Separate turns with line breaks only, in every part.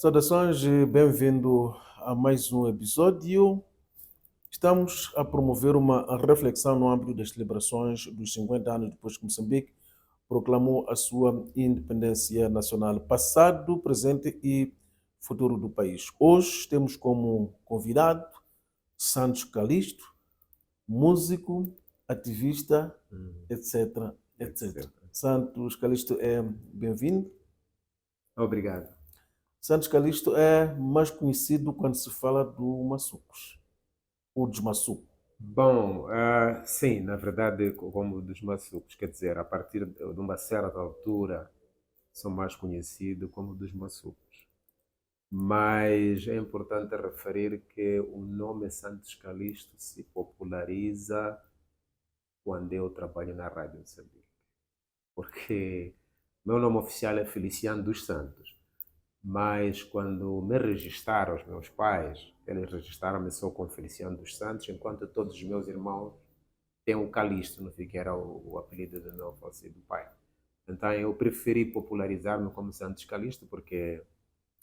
Saudações e bem-vindo a mais um episódio. Estamos a promover uma reflexão no âmbito das celebrações dos 50 anos depois que Moçambique proclamou a sua independência nacional, passado, presente e futuro do país. Hoje temos como convidado Santos Calixto, músico, ativista,
Hum,
etc, etc.
etc.
Santos Calixto é bem-vindo.
Obrigado.
Santos Calixto é mais conhecido quando se fala do Maçucos, ou dos Maçucos.
Bom, sim, na verdade, como dos maçucos, quer dizer, a partir de uma certa altura, sou mais conhecido como dos maçucos. Mas é importante referir que o nome Santos Calixto se populariza quando eu trabalho na Rádio Moçambique. Porque meu nome oficial é Feliciano dos Santos. Mas quando me registaram os meus pais, eles registaram-me só com Feliciano dos Santos, enquanto todos os meus irmãos têm o Calixto, no fim, que era o apelido do meu falecido pai. Então eu preferi popularizar-me como Santos Calixto, porque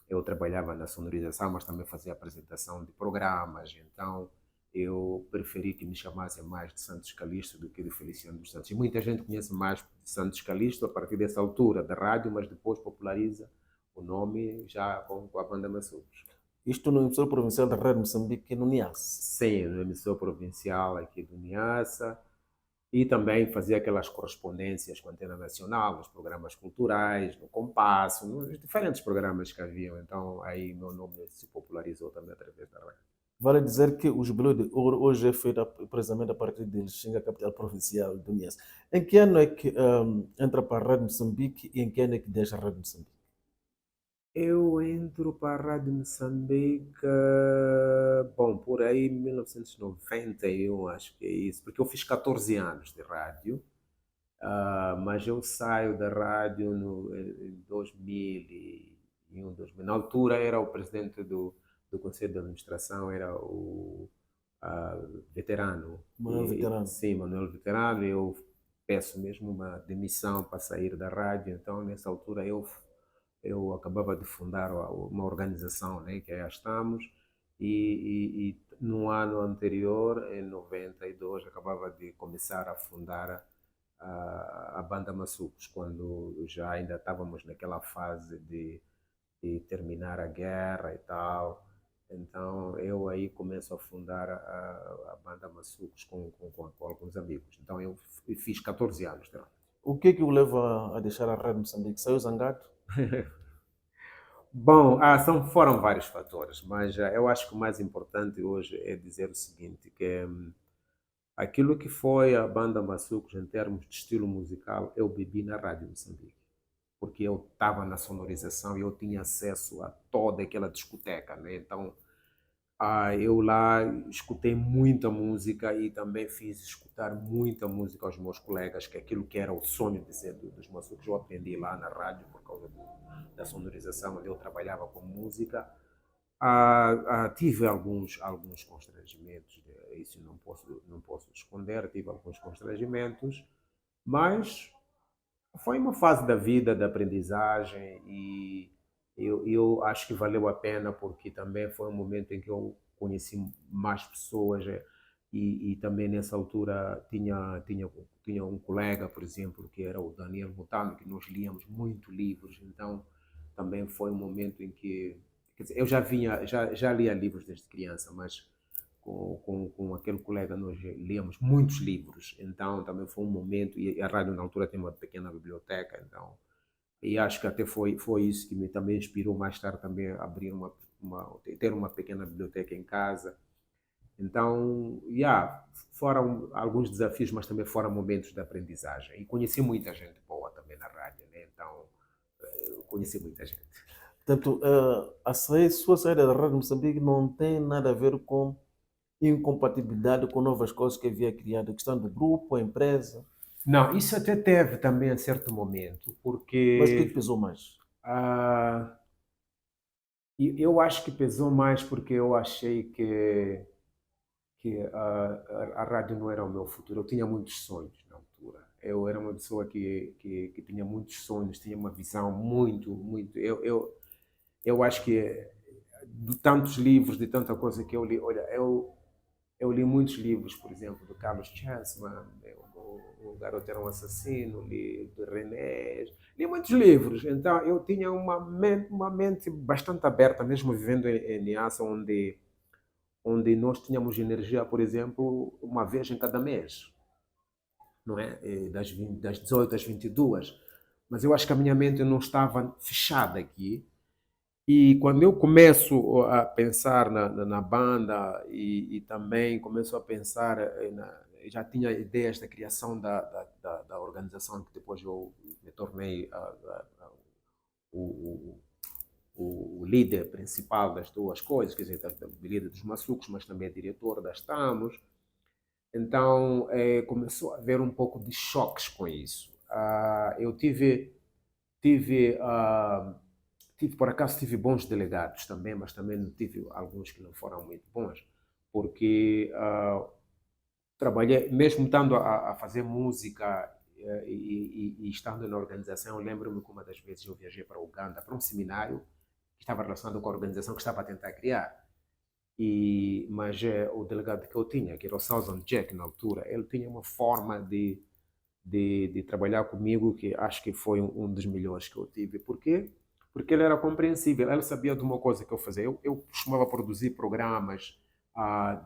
eu trabalhava na sonorização, mas também fazia apresentação de programas, então eu preferi que me chamassem mais de Santos Calixto do que de Feliciano dos Santos. E muita gente conhece mais de Santos Calixto a partir dessa altura da rádio, mas depois populariza o nome já com a banda Maçucos.
Isto no emissor provincial da Rádio Moçambique, no Niassa.
Sim, no emissor provincial aqui do Niassa, e também fazia aquelas correspondências com a Antena Nacional, nos programas culturais, no Compasso, nos diferentes programas que haviam. Então aí meu nome se popularizou também através da rádio.
Vale dizer que o Jubileu de Ouro hoje é feito precisamente a partir de Lixinga, capital provincial do Niassa. Em que ano é que entra para a Rádio Moçambique e em que ano é que deixa a Rádio Moçambique?
Eu entro para a Rádio Moçambique, bom, por aí 1991, acho que é isso, porque eu fiz 14 anos de rádio, mas eu saio da rádio em 2001, 2000. Na altura era o presidente do Conselho de Administração, era o ah, veterano,
Manuel Veterano.
sim, Manuel Veterano. Eu peço mesmo uma demissão para sair da rádio, então nessa altura eu acabava de fundar uma organização, né, que é a Estamos, e no ano anterior, em 92, acabava de começar a fundar a banda Maçucos, quando já ainda estávamos naquela fase de terminar a guerra e tal. Então eu aí começo a fundar a banda Maçucos com alguns amigos. Então eu fiz 14 anos de rádio.
O que é que o leva a deixar a Rádio Moçambique? Saiu zangado?
Bom, foram vários fatores, mas eu acho que o mais importante hoje é dizer o seguinte, que aquilo que foi a banda Maçucos em termos de estilo musical, eu bebi na Rádio Moçambique, porque eu estava na sonorização e eu tinha acesso a toda aquela discoteca, né? Então, eu lá escutei muita música e também fiz escutar muita música aos meus colegas, que é aquilo que era o sonho de ser dos Maçucos, eu aprendi lá na rádio por causa da sonorização, onde eu trabalhava com música. Tive alguns constrangimentos, isso não posso esconder, tive alguns constrangimentos, mas foi uma fase da vida, da aprendizagem, e eu acho que valeu a pena porque também foi um momento em que eu conheci mais pessoas, e também nessa altura tinha um colega, por exemplo, que era o Daniel Mutano, que nós líamos muito livros, então também foi um momento em que, quer dizer, eu já lia livros desde criança, mas com aquele colega nós líamos muitos livros, então também foi um momento, e a rádio na altura tem uma pequena biblioteca, então, e acho que até foi isso que me também inspirou mais tarde também a abrir ter uma pequena biblioteca em casa. Então, foram alguns desafios, mas também foram momentos de aprendizagem. E conheci muita gente boa também na rádio, né? Então, eu conheci muita gente.
Portanto, sua saída da Rádio Moçambique não tem nada a ver com incompatibilidade com novas coisas que havia criado, a questão do grupo, a empresa.
Não, isso até teve também a certo momento,
Mas o que é que
porque
pesou mais?
ah, eu acho que pesou mais porque eu achei que a rádio não era o meu futuro. Eu tinha muitos sonhos na altura. Eu era uma pessoa que tinha muitos sonhos, tinha uma visão muito, muito. Eu acho que de tantos livros, de tanta coisa que eu li, olha, eu li muitos livros, por exemplo, do Carlos Chessman, o Garoto Era um Assassino, li do René, li muitos livros. Então eu tinha uma mente bastante aberta, mesmo vivendo em Niassa, onde nós tínhamos energia, por exemplo, uma vez em cada mês, não é? Das 18 às 22. Mas eu acho que a minha mente não estava fechada aqui. E quando eu começo a pensar na banda e também começo a pensar, já tinha ideias da criação da organização que depois eu me tornei o, o líder principal das duas coisas, quer dizer, o líder dos Maçucos, mas também diretor das Tamos. Então começou a haver um pouco de choques com isso. Eu tive tive, por acaso, tive bons delegados também, mas também não tive alguns que não foram muito bons, porque trabalhei, mesmo estando a fazer música e estando na organização, eu lembro-me que uma das vezes eu viajei para Uganda, para um seminário que estava relacionado com a organização que estava a tentar criar. Mas o delegado que eu tinha, que era o Southern Jack na altura, ele tinha uma forma de trabalhar comigo que acho que foi um dos melhores que eu tive. Por quê? Porque ele era compreensível, ele sabia de uma coisa que eu fazia. Eu costumava produzir programas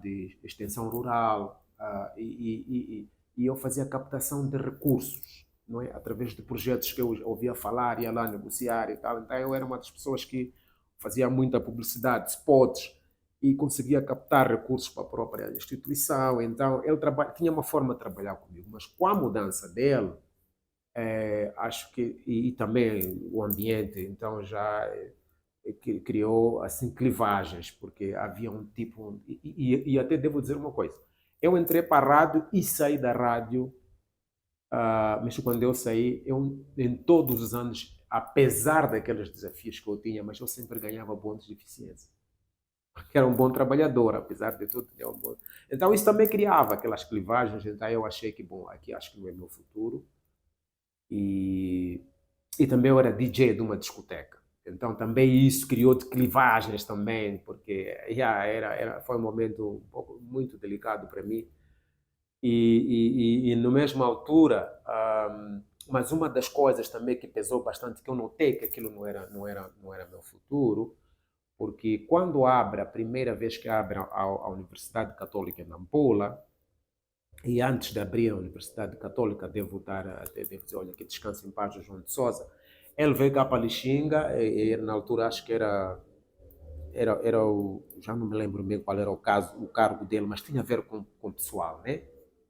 de extensão rural e eu fazia captação de recursos, não é? Através de projetos que eu ouvia falar, ia lá negociar e tal. Então eu era uma das pessoas que fazia muita publicidade, spots, e conseguia captar recursos para a própria instituição. Então ele tinha uma forma de trabalhar comigo, mas com a mudança dele, acho que e também o ambiente então já que criou assim clivagens porque havia um tipo e até devo dizer uma coisa, eu entrei para a rádio e saí da rádio, mas quando eu saí eu em todos os anos, apesar daqueles desafios que eu tinha, mas eu sempre ganhava bônus de eficiência porque era um bom trabalhador, apesar de tudo. Então isso também criava aquelas clivagens. Então eu achei que bom, aqui acho que não é meu futuro. E, e também eu era DJ de uma discoteca. Então também isso criou clivagens também, porque foi um momento um pouco, muito delicado para mim. E na mesma altura, mas uma das coisas também que pesou bastante, que eu notei que aquilo não era meu futuro, porque quando abre, a primeira vez que abre a Universidade Católica em Nampula, e antes de abrir a Universidade Católica, devo dizer, olha, que descanse em paz o João de Sousa, ele veio cá para Lixinga, e na altura acho que já não me lembro bem qual era o cargo dele, mas tinha a ver com o pessoal, né?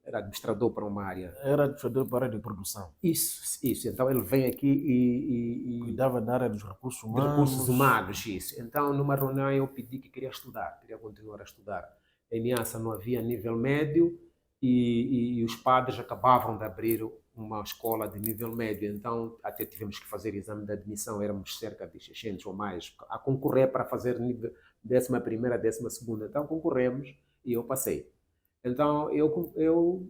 Era administrador para uma área.
Era administrador para a área de produção.
Isso. Então ele vem aqui e
cuidava da área dos recursos
de
humanos.
recursos humanos, isso. Então, numa reunião, eu pedi que queria estudar, queria continuar a estudar. Em Niassa não havia nível médio e os padres acabavam de abrir uma escola de nível médio, então até tivemos que fazer exame de admissão, éramos cerca de 600 ou mais, a concorrer para fazer nível 11ª, 12ª. Então concorremos e eu passei. Então eu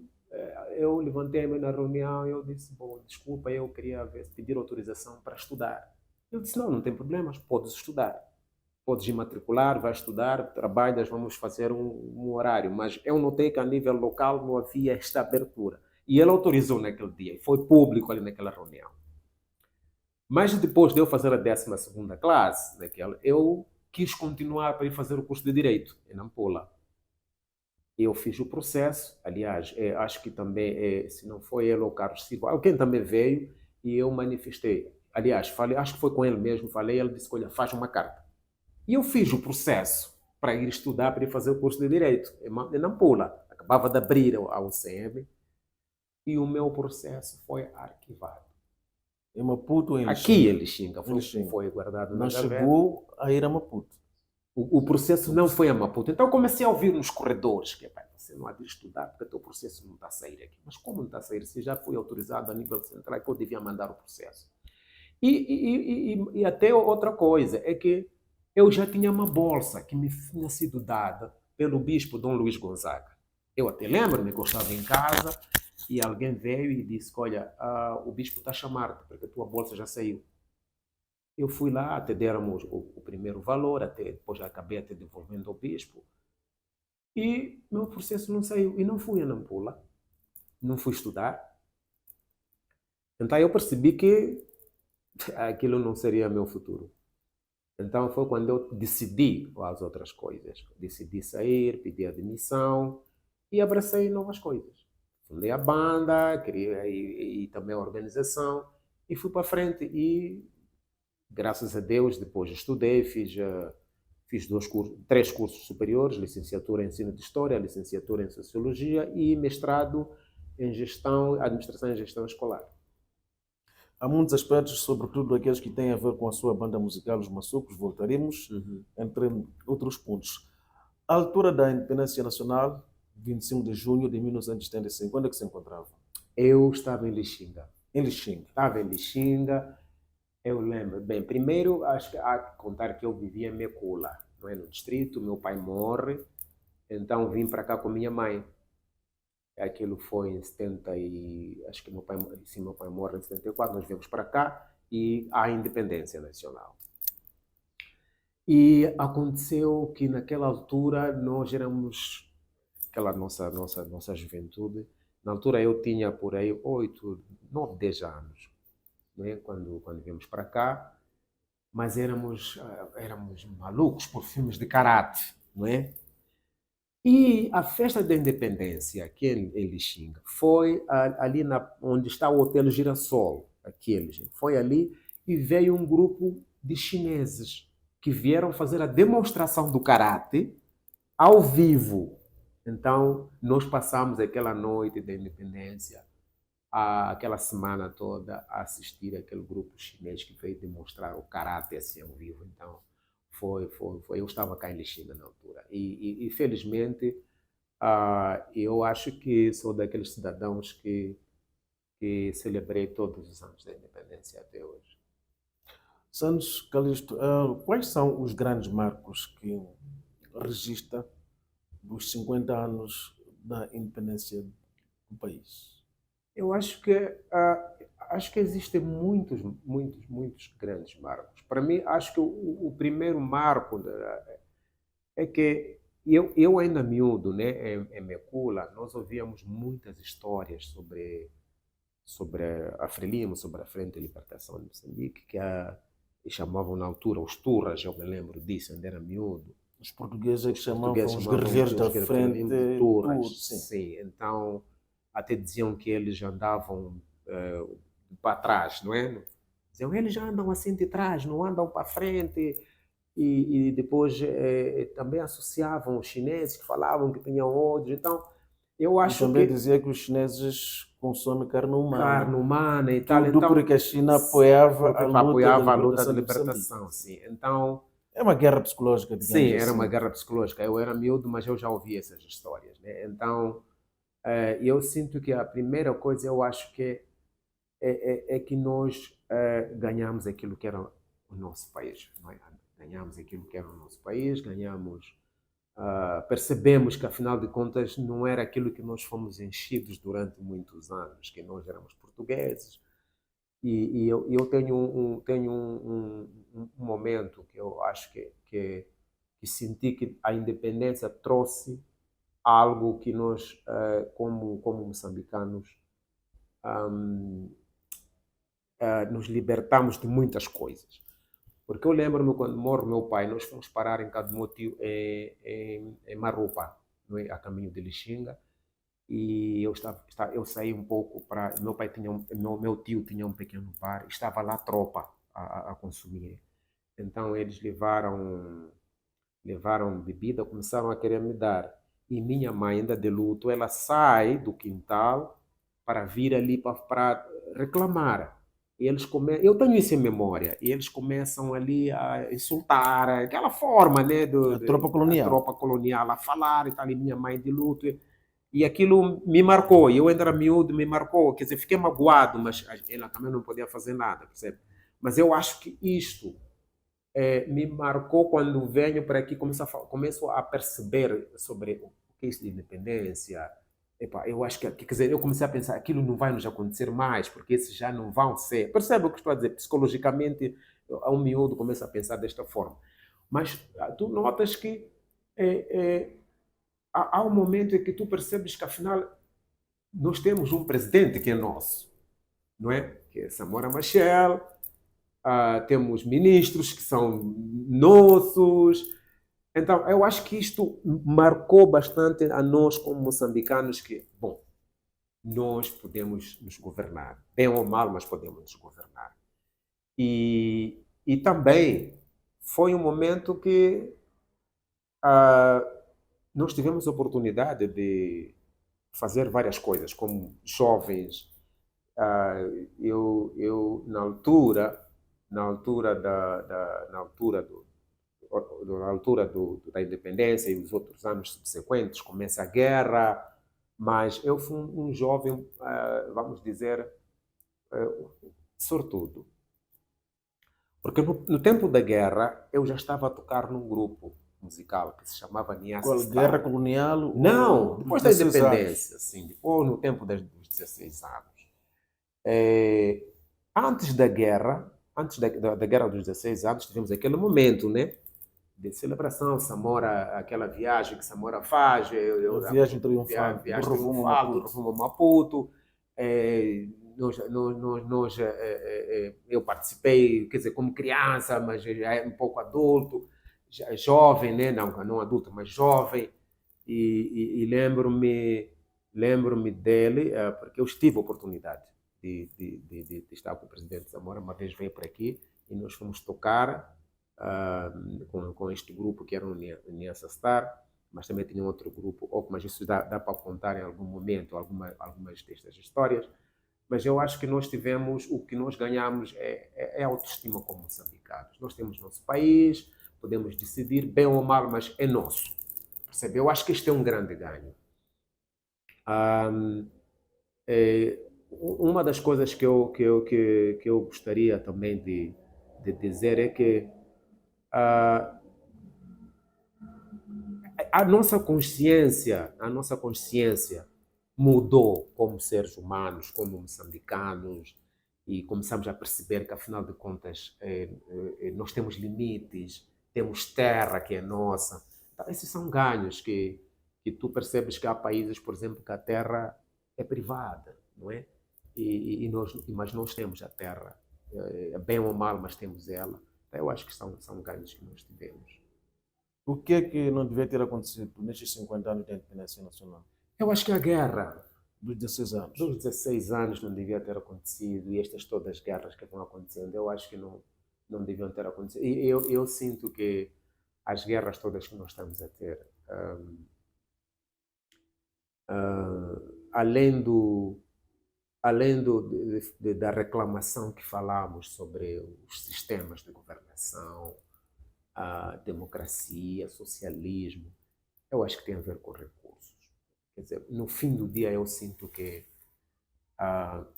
levantei-me na reunião e eu disse, bom, desculpa, eu queria pedir autorização para estudar. Ele disse, não tem problemas, podes estudar. Podes ir matricular, vai estudar, trabalhas, vamos fazer um horário. Mas eu notei que a nível local não havia esta abertura. E ele autorizou naquele dia, foi público ali naquela reunião. Mas depois de eu fazer a 12ª classe, eu quis continuar para ir fazer o curso de Direito, em Nampula. Eu fiz o processo, aliás, acho que também, se não foi ele ou o Carlos Silva, alguém também veio e eu manifestei. Aliás, falei, acho que foi com ele mesmo, falei, ele disse, olha, faz uma carta. E eu fiz o processo para ir estudar, para ir fazer o curso de Direito, em Nampula. Acabava de abrir a UCM e o meu processo foi arquivado.
Em Maputo ou em Lixinga?
Aqui em Lixinga, foi guardado na gaveta.
Não chegou a ir a Maputo?
O processo não foi a Maputo. Então eu comecei a ouvir nos corredores que você não há de estudar porque o teu processo não está a sair aqui. Mas como não está a sair? Se já foi autorizado a nível central, que eu devia mandar o processo. E até outra coisa, é que eu já tinha uma bolsa que me tinha sido dada pelo bispo Dom Luís Gonzaga. Eu até lembro-me que eu estava em casa e alguém veio e disse, olha, o bispo está a chamar-te porque a tua bolsa já saiu. Eu fui lá, até déramos o primeiro valor, até depois acabei até devolvendo ao bispo. E meu processo não saiu. E não fui a Nampula, não fui estudar. Então eu percebi que aquilo não seria meu futuro. Então foi quando eu decidi as outras coisas. Decidi sair, pedi admissão e abracei novas coisas. Fundei a banda, criei e também a organização e fui para frente. E graças a Deus, depois estudei, fiz três cursos superiores, licenciatura em ensino de história, licenciatura em sociologia e mestrado em gestão, administração e gestão escolar.
Há muitos aspectos, sobretudo aqueles que têm a ver com a sua banda musical, Os Maçucos, voltaremos, entre outros pontos. À altura da independência nacional, 25 de junho de 1975, quando é que se encontrava?
Eu estava em Lixinga.
Em Lixinga.
Estava em Lixinga, eu lembro. Bem, primeiro acho que há que contar que eu vivia em Mecula, não é? No distrito, meu pai morre, então vim para cá com minha mãe. Aquilo foi em 70 e... Acho que meu pai morre em 74, nós viemos para cá e há a independência nacional. E aconteceu que naquela altura nós éramos... Aquela nossa juventude. Na altura eu tinha por aí 8, 9, 10 anos, né? Quando viemos para cá. Mas éramos malucos por filmes de karate, não é? E a festa da independência, aqui em Lixinga, foi ali onde está o Hotel Girassol, foi ali, e veio um grupo de chineses que vieram fazer a demonstração do karatê ao vivo. Então, nós passamos aquela noite da independência, aquela semana toda, a assistir aquele grupo chinês que veio demonstrar o karatê assim ao vivo. Então, eu estava cá em Lixinga na altura. E felizmente, eu acho que sou daqueles cidadãos que celebrei todos os anos da independência até hoje.
Santos Calixto, quais são os grandes marcos que registra dos 50 anos da independência do país?
Eu acho que existem muitos grandes marcos. Para mim, acho que o primeiro marco é que eu ainda miúdo, né, em Mecula, nós ouvíamos muitas histórias sobre a Frelimo, sobre a Frente de Libertação de Moçambique, que chamavam na altura os Turras, eu me lembro disso, ainda era miúdo.
Os portugueses que chamavam os guerreiros da Frente
de Turras. Sim, então até diziam que eles andavam para trás, não é? Diziam, eles já andam assim de trás, não andam para frente. E depois também associavam os chineses que falavam que tinham ódio. Então, eu acho
e também dizia que os chineses consomem carne humana.
Carne humana e tal.
Tudo porque a China apoiava
a luta de libertação. Sim. Então,
é uma guerra psicológica, digamos assim.
Sim, era uma guerra psicológica. Eu era miúdo, mas eu já ouvi essas histórias, né? Então, eu sinto que a primeira coisa, eu acho que é que nós ganhamos aquilo que era o nosso país. Não é? Ganhamos aquilo que era o nosso país, percebemos que, afinal de contas, não era aquilo que nós fomos enchidos durante muitos anos, que nós éramos portugueses. E eu tenho um momento que eu acho que senti que a independência trouxe algo que nós, como moçambicanos, nos libertamos de muitas coisas. Porque eu lembro-me quando morre meu pai, nós fomos parar em casa do meu tio em Marupa, não é? A caminho de Lixinga, e eu saí um pouco para... Meu tio tinha um pequeno bar, estava lá a tropa a consumir. Então eles levaram bebida, começaram a querer me dar. E minha mãe, ainda de luto, ela sai do quintal para vir ali para reclamar. E eles eu tenho isso em memória. E eles começam ali a insultar, aquela forma, né,
a tropa colonial.
A tropa colonial a falar e tal, e minha mãe de luto. E aquilo me marcou. Eu ainda era miúdo, me marcou. Quer dizer, fiquei magoado, mas ela também não podia fazer nada, percebe? Mas eu acho que isto me marcou quando venho para aqui, começo a perceber sobre o que é isso de independência. Eu acho que, quer dizer, eu comecei a pensar, aquilo não vai nos acontecer mais, porque esses já não vão ser. Percebe o que estou a dizer? Psicologicamente ao miúdo começa a pensar desta forma. Mas tu notas que há um momento em que tu percebes que, afinal, nós temos um presidente que é nosso, não é? Que é Samora Machel, temos ministros que são nossos. Então, eu acho que isto marcou bastante a nós como moçambicanos que, bom, nós podemos nos governar, bem ou mal, mas podemos nos governar. E também foi um momento que nós tivemos a oportunidade de fazer várias coisas, como jovens. Eu na altura da independência e os outros anos subsequentes, começa a guerra, mas eu fui um jovem, vamos dizer, sortudo. Porque no tempo da guerra eu já estava a tocar num grupo musical que se chamava Niassa
Qual,
Star.
guerra colonial?
Não, depois da
16 anos.
independência, assim, depois no tempo dos 16 anos. Antes da guerra, da guerra dos 16 anos, tivemos aquele momento, né? De celebração, Samora, aquela viagem que Samora faz,
A viagem triunfal,
viagem
do rumo a
triunfal, do
Maputo.
rumo a Maputo. Eu participei, quer dizer, como criança, mas já é um pouco adulto, já jovem, né? Não adulto, mas jovem. E lembro-me dele, porque eu tive a oportunidade de estar com o presidente Samora, uma vez veio por aqui e nós fomos tocar com este grupo que era o Niassa Star, mas também tinha outro grupo, mas isso dá para contar em algum momento algumas destas histórias. Mas eu acho que nós tivemos, o que nós ganhamos é autoestima como moçambicanos. Nós temos nosso país, podemos decidir bem ou mal, mas é nosso. Percebe? Eu acho que este é um grande ganho. Uma das coisas que eu gostaria também de dizer é que a nossa consciência mudou como seres humanos, como moçambicanos, e começamos a perceber que, afinal de contas, nós temos limites, temos terra que é nossa. Então, esses são ganhos que tu percebes que há países, por exemplo, que a terra é privada, não é? Mas nós temos a terra, bem ou mal, mas temos ela. Então, eu acho que são ganhos que nós tivemos.
O que é que não devia ter acontecido nestes 50 anos da independência nacional?
Eu acho que a guerra
Dos 16 anos.
dos 16 anos não devia ter acontecido, e estas todas as guerras que vão acontecendo, eu acho que não deviam ter acontecido. E eu sinto que as guerras todas que nós estamos a ter, da reclamação que falamos sobre os sistemas de governação, a democracia, socialismo, eu acho que tem a ver com recursos. Quer dizer, no fim do dia eu sinto que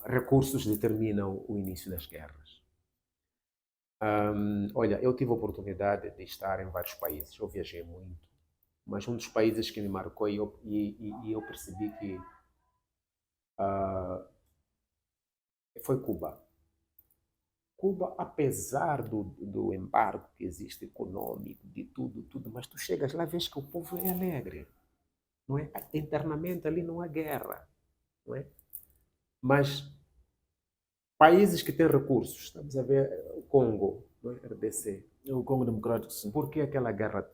recursos determinam o início das guerras. Olha, eu tive a oportunidade de estar em vários países, eu viajei muito, mas um dos países que me marcou e eu percebi que foi Cuba. Cuba, apesar do embargo que existe econômico, de tudo, mas tu chegas lá e vês que o povo é alegre, não é? Internamente ali não há guerra, não é? Mas países que têm recursos, estamos a ver o Congo, não é? RDC.
O Congo Democrático, sim.
Por que aquela guerra?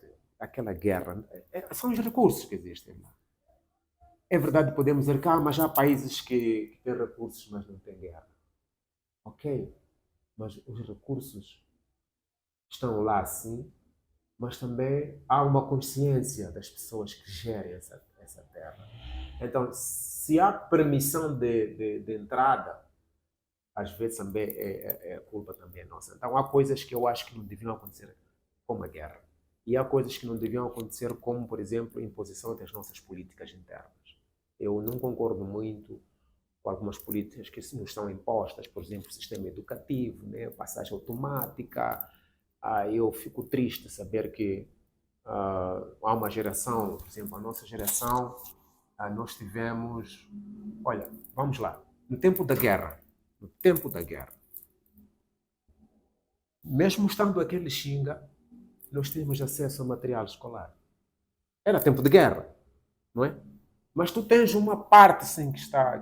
São os recursos que existem lá. É verdade, podemos dizer que mas há países que têm recursos, mas não têm guerra. Ok, mas os recursos estão lá sim, mas também há uma consciência das pessoas que gerem essa terra. Então, se há permissão de entrada, às vezes também a culpa também é nossa. Então, há coisas que eu acho que não deviam acontecer, como a guerra. E há coisas que não deviam acontecer, como, por exemplo, a imposição das nossas políticas internas. Eu não concordo muito com algumas políticas que nos são impostas, por exemplo, o sistema educativo, né? Passagem automática. Eu fico triste saber que há uma geração, por exemplo, a nossa geração, nós tivemos... Olha, vamos lá. No tempo da guerra, mesmo estando aqui em Lixinga, nós tínhamos acesso a material escolar. Era tempo de guerra, não é? Mas tu tens uma parte, sim, que está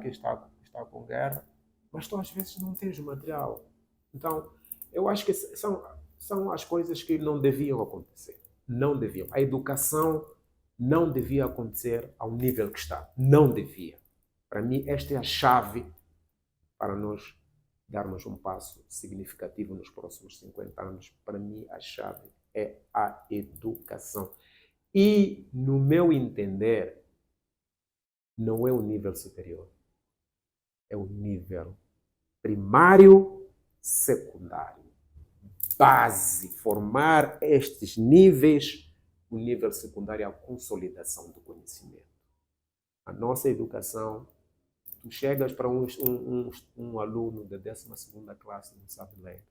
com guerra, mas tu às vezes não tens o material. Então, eu acho que são as coisas que não deviam acontecer. Não deviam. A educação não devia acontecer ao nível que está. Não devia. Para mim, esta é a chave para nós darmos um passo significativo nos próximos 50 anos. Para mim, a chave é a educação. E, no meu entender, não é o nível superior. É o nível primário, secundário. Base, formar estes níveis, o nível secundário é a consolidação do conhecimento. A nossa educação, tu chegas para um aluno da 12ª classe, não sabe ler.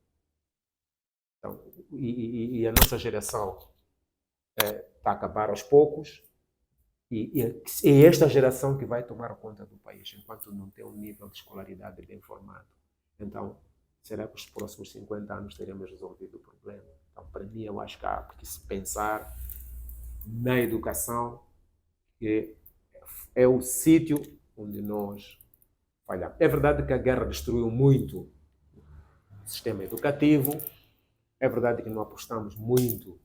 Então, e a nossa geração está a acabar aos poucos, e é esta geração que vai tomar conta do país, enquanto não tem um nível de escolaridade bem formado. Então, será que os próximos 50 anos teremos resolvido o problema? Então, para mim, eu acho que há que se pensar na educação, que é o sítio onde nós falhamos. É verdade que a guerra destruiu muito o sistema educativo, é verdade que não apostamos muito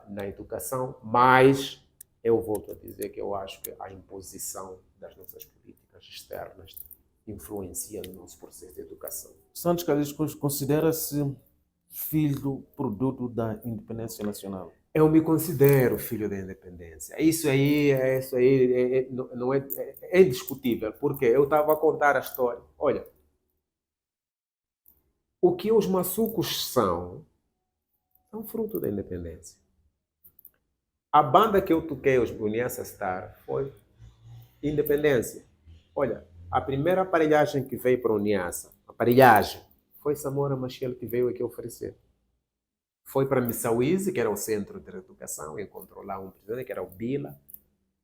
na educação, mas eu volto a dizer que eu acho que a imposição das nossas políticas externas influencia no nosso processo de educação.
Santos Calixto considera-se filho produto da independência nacional?
Eu me considero filho da independência. Isso aí não é indiscutível, porque eu estava a contar a história. Olha, o que os maçucos são fruto da independência. A banda que eu toquei, os Uniassa Star, foi independência. Olha, a primeira aparelhagem que veio para a Uniassa, foi Samora Machel que veio aqui oferecer. Foi para Missauíze, que era o centro de educação, encontrou lá um presidente, que era o Bila,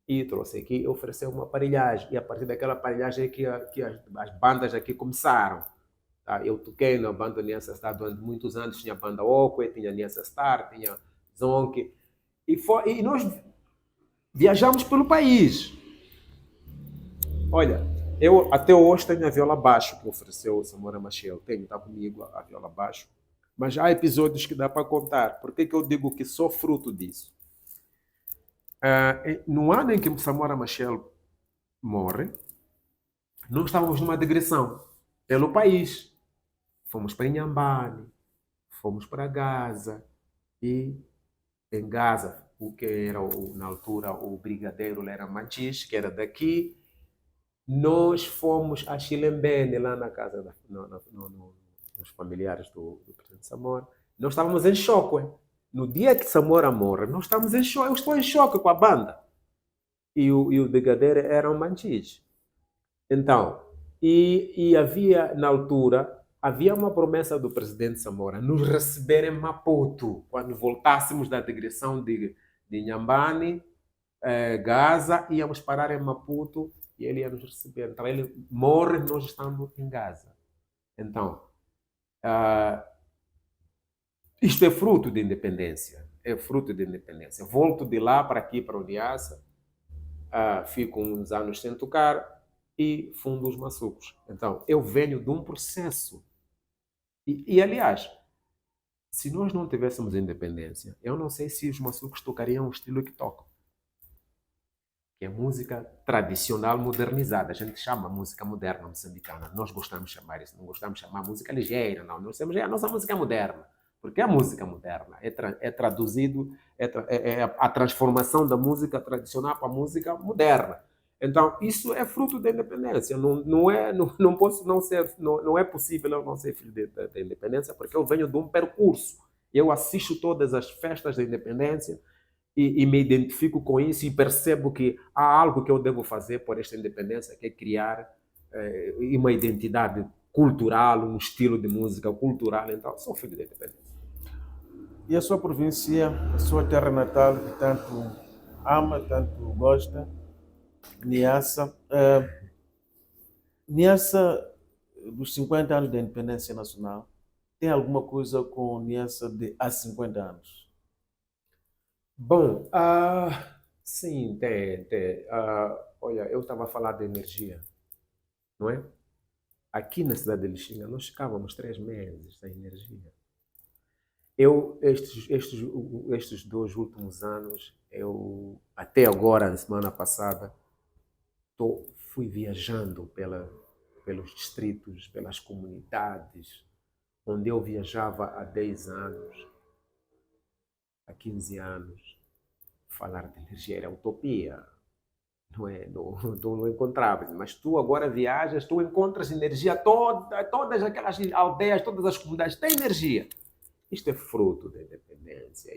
e trouxe aqui e ofereceu uma aparelhagem. E a partir daquela aparelhagem que as bandas aqui começaram. Tá? Eu toquei na banda Uniassa Star durante muitos anos, tinha a banda Okwe, tinha a Uniassa Star, tinha Zonk. E nós viajamos pelo país. Olha, eu até hoje tenho a viola baixo que ofereceu o Samora Machel. Está comigo a viola baixo. Mas há episódios que dá para contar. Por que eu digo que sou fruto disso? No ano em que Samora Machel morre, nós estávamos numa digressão pelo país. Fomos para Inhambane, fomos para Gaza, e em Gaza, o que era na altura o brigadeiro era Manchis, que era daqui, nós fomos a Chilembene, lá na casa dos familiares do presidente Samora. Nós estávamos em choque. No dia que Samora morre, nós estamos em choque. Eu estou em choque com a banda. E o brigadeiro era um Manchis. Então, e havia, na altura, havia uma promessa do presidente Samora nos receber em Maputo, quando voltássemos da digressão de Inhambane, Gaza, íamos parar em Maputo e ele ia nos receber. Então ele morre nós estamos em Gaza. Então, isto é fruto de independência. É fruto de independência. Volto de lá para aqui, para o Uniassa, fico uns anos sem tocar e fundo os maçucos. Então, eu venho de um processo. E aliás, se nós não tivéssemos independência, eu não sei se os maçucos tocariam o estilo que tocam. Que é música tradicional modernizada. A gente chama música moderna moçambicana. Nós gostamos de chamar isso. Não gostamos de chamar música ligeira, não. Nós temos a nossa música moderna. Porque a música moderna é traduzido, é a transformação da música tradicional para a música moderna. Então, isso é fruto da independência. Não é possível eu não ser filho da independência, porque eu venho de um percurso. Eu assisto todas as festas da independência e me identifico com isso e percebo que há algo que eu devo fazer por esta independência, que é criar uma identidade cultural, um estilo de música cultural. Então, sou filho da independência.
E a sua província, a sua terra natal, que tanto ama, tanto gosta, Niassa. Niassa, dos 50 anos da independência nacional, tem alguma coisa com Niassa de há 50 anos?
Bom, sim, tem. Olha, eu estava a falar de energia, não é? Aqui na cidade de Lixinga, nós ficávamos 3 meses sem energia. Estes 2 últimos anos, até agora, na semana passada, fui viajando pelos distritos, pelas comunidades, onde eu viajava há 10 anos, há 15 anos. Falar de energia era utopia, não é? Não encontrava. Mas tu agora viajas, tu encontras energia todas aquelas aldeias, todas as comunidades têm energia. Isto é fruto da independência,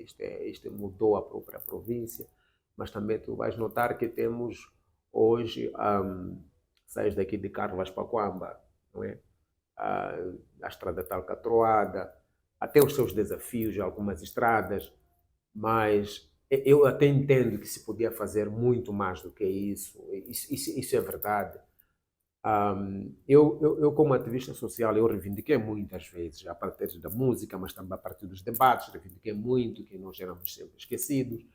isto mudou a própria província, mas também tu vais notar que temos hoje, sais daqui de Carvas para Coamba, não é? A estrada está alcatroada, até os seus desafios, algumas estradas, mas eu até entendo que se podia fazer muito mais do que isso é verdade. Eu, como ativista social, eu reivindiquei muitas vezes, a partir da música, mas também a partir dos debates, reivindiquei muito que nós éramos sempre esquecidos,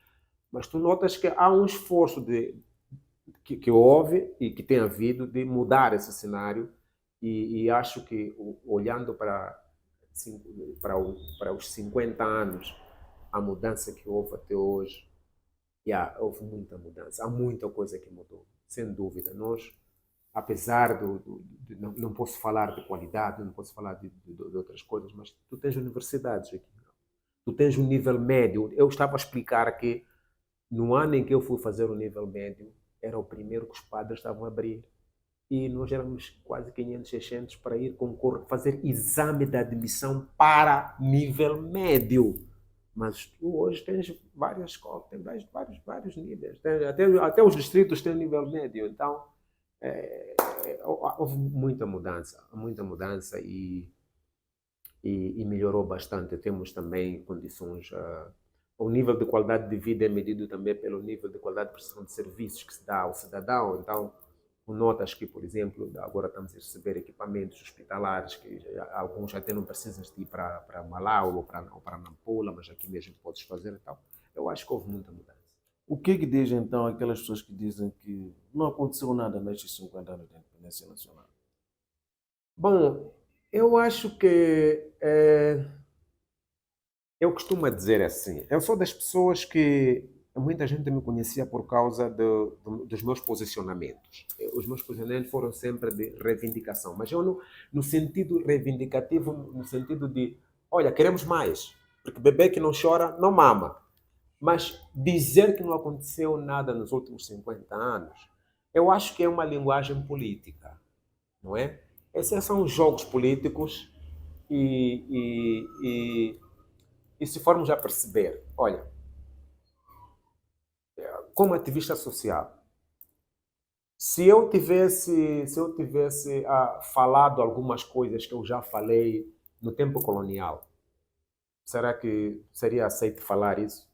mas tu notas que há um esforço que houve e que tem havido de mudar esse cenário e acho que, olhando para os 50 anos, a mudança que houve até hoje, houve muita mudança, há muita coisa que mudou, sem dúvida. Nós, apesar não posso falar de qualidade, não posso falar de outras coisas, mas tu tens universidades aqui, tu tens um nível médio. Eu estava a explicar que no ano em que eu fui fazer o nível médio, era o primeiro que os padres estavam a abrir. E nós éramos quase 500, 600 para ir fazer exame de admissão para nível médio. Mas tu hoje tens várias escolas, tens vários níveis. Até os distritos têm nível médio. Então, houve muita mudança e melhorou bastante. Temos também condições. O nível de qualidade de vida é medido também pelo nível de qualidade de prestação de serviços que se dá ao cidadão. Então, tu notas que, por exemplo, agora estamos a receber equipamentos hospitalares, que alguns até não precisas de ir para Malau ou para Nampula, mas aqui mesmo podes fazer. Então, eu acho que houve muita mudança.
O que é que diz então aquelas pessoas que dizem que não aconteceu nada nestes 50 anos da independência nacional?
Bom, eu acho que eu costumo dizer assim, eu sou das pessoas que muita gente me conhecia por causa dos meus posicionamentos. Os meus posicionamentos foram sempre de reivindicação, mas eu no sentido reivindicativo, no sentido de, olha, queremos mais, porque bebê que não chora não mama. Mas dizer que não aconteceu nada nos últimos 50 anos, eu acho que é uma linguagem política, não é? Esses são os jogos políticos e se formos a perceber, olha, como ativista social, se eu tivesse falado algumas coisas que eu já falei no tempo colonial, será que seria aceito falar isso?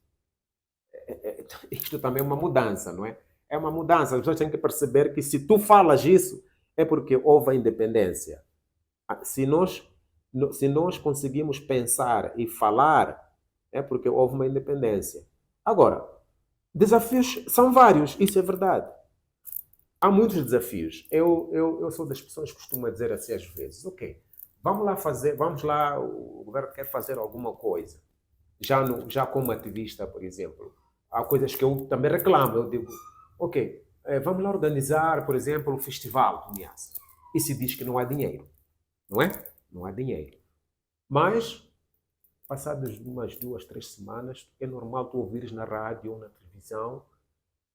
Isto também é uma mudança, não é? É uma mudança. As pessoas têm que perceber que se tu falas isso, é porque houve a independência. Se nós conseguimos pensar e falar, é porque houve uma independência. Agora, desafios são vários, isso é verdade. Há muitos desafios. Eu sou das pessoas que costumam dizer assim às vezes, ok, vamos lá, o governo quer fazer alguma coisa. Já como ativista, por exemplo, há coisas que eu também reclamo. Eu digo, ok, vamos lá organizar, por exemplo, o festival do Niassa. E se diz que não há dinheiro, não é? Não há dinheiro. Mas, passadas umas 2, 3 semanas, é normal tu ouvires na rádio ou na televisão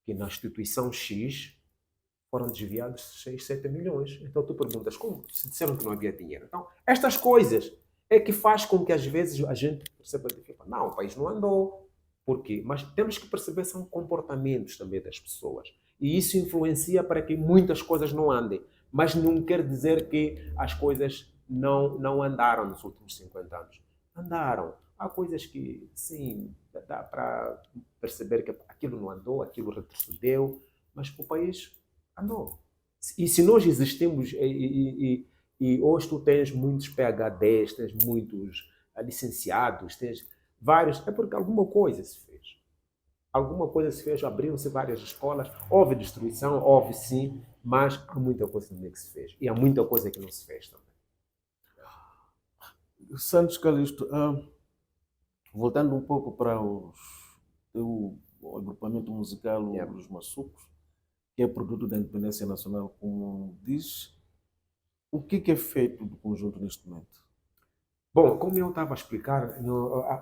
que na instituição X foram desviados 6, 7 milhões. Então tu perguntas, como? Se disseram que não havia dinheiro. Então, estas coisas é que faz com que às vezes a gente perceba que não, o país não andou. Por quê? Mas temos que perceber são comportamentos também das pessoas. E isso influencia para que muitas coisas não andem. Mas não quer dizer que as coisas não andaram nos últimos 50 anos. Andaram. Há coisas que, sim, dá para perceber que aquilo não andou, aquilo retrocedeu, mas o país andou. E se nós existimos E hoje tu tens muitos PhDs, tens muitos licenciados, tens vários. É porque alguma coisa se fez. Alguma coisa se fez, abriram-se várias escolas, houve destruição, houve sim, mas há muita coisa também que se fez. E há muita coisa que não se fez também.
Santos Calixto, voltando um pouco para o agrupamento musical
Yeah.
Os Maçucos, que é produto da independência nacional, como diz, o que é feito do conjunto neste momento?
Bom, como eu estava a explicar,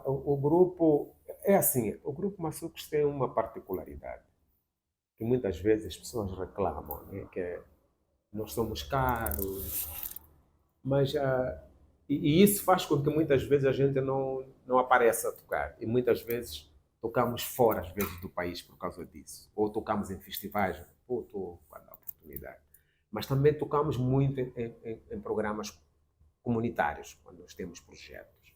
o grupo é assim, o grupo Maçucos tem uma particularidade que muitas vezes as pessoas reclamam, né, que é, nós somos caros, mas e isso faz com que muitas vezes a gente não apareça a tocar e muitas vezes tocamos fora às vezes do país por causa disso, ou tocamos em festivais, pô, estou a dar oportunidade, mas também tocamos muito em programas comunitários quando nós temos projetos.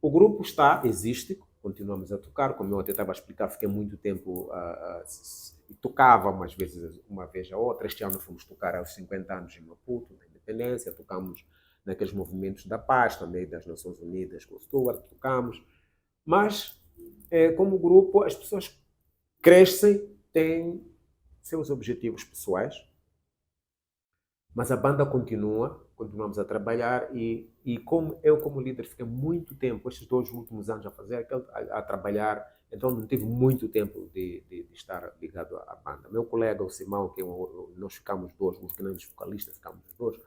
O grupo existe, continuamos a tocar, como eu até estava a explicar, fiquei muito tempo tocava umas vezes, uma vez a outra. Este ano fomos tocar aos 50 anos em Maputo, da independência, tocamos naqueles movimentos da paz, também das Nações Unidas com o Stuart, tocamos. Mas, como grupo, as pessoas crescem, têm seus objetivos pessoais, mas a banda continuamos a trabalhar e como eu como líder fiquei muito tempo, estes 2 últimos anos a fazer, a trabalhar, então não tive muito tempo de estar ligado à banda. Meu colega, o Simão, nós ficamos dois, os grandes vocalistas, ficamos os dois,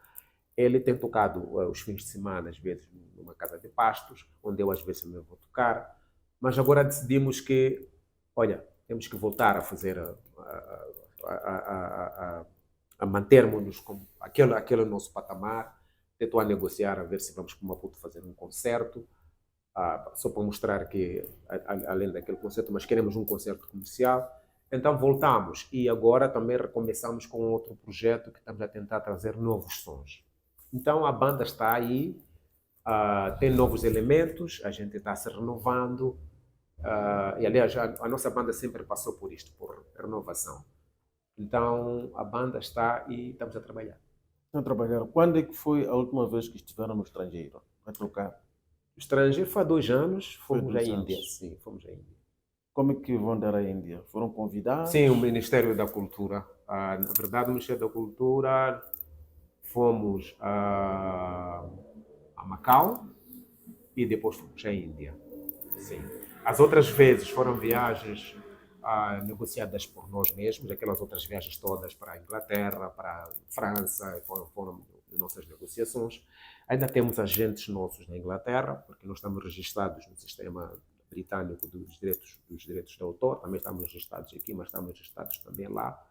ele tem tocado os fins de semana, às vezes numa casa de pastos, onde eu às vezes também vou tocar, mas agora decidimos que, olha, temos que voltar a fazer a mantermos-nos com aquele nosso patamar. Estou a negociar, a ver se vamos para Maputo fazer um concerto, só para mostrar que, além daquele concerto, mas queremos um concerto comercial. Então voltamos e agora também recomeçamos com outro projeto que estamos a tentar trazer novos sons. Então a banda está aí, tem novos elementos, a gente está se renovando, e aliás a nossa banda sempre passou por isto, por renovação. Então a banda está e estamos a trabalhar.
Estão a trabalhar. Quando é que foi a última vez que estiveram no estrangeiro a tocar?
O estrangeiro foi há 2 anos,
Foi
fomos à
2 anos.
Índia. Sim, fomos à Índia.
Como é que vão dar à Índia? Foram convidados?
Sim, o Ministério da Cultura. Na verdade, o Ministério da Cultura, fomos a Macau e depois fomos à Índia. Sim. As outras vezes foram viagens negociadas por nós mesmos, aquelas outras viagens todas para a Inglaterra, para a França, foram nossas negociações. Ainda temos agentes nossos na Inglaterra, porque nós estamos registrados no sistema britânico dos direitos de autor, também estamos registrados aqui, mas estamos registrados também lá.